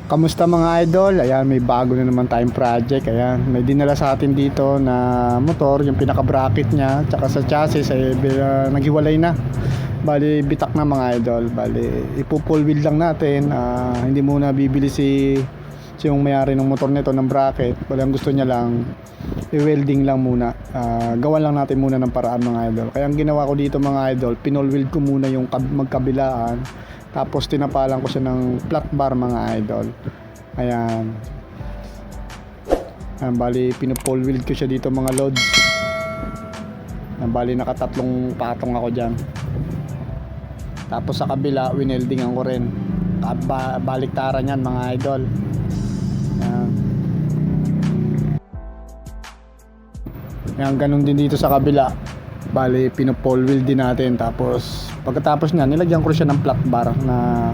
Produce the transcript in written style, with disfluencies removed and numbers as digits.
Kamusta mga idol? Ayan, may bago na naman tayong project. Ayan, may dinala sa atin dito na motor, yung pinaka-bracket niya, tsaka sa chassis ay naghiwalay na. Bali, bitak na mga idol. Bali, ipo-full wheel lang natin. Hindi muna bibili si yung may-ari ng motor nito ng bracket. Bali, ang gusto niya lang i-welding lang muna. Gawan lang natin muna ng paraan mga idol. Kaya ang ginawa ko dito mga idol, pinol-weld ko muna yung magkabilaan. Tapos tinapalan ko siya ng flat bar mga idol. Ayan. Ayan, bali pinupole wheel ko siya dito mga loads. Ayan, bali nakatatlong patong ako dyan. Tapos sa kabila wineldingan ko rin. Baliktaran yan mga idol. Ayan. Ayan, ganun din dito sa kabila. Bali pinupole wheel din natin. Tapos pagkatapos niya nilagyan ko siya ng flat bar na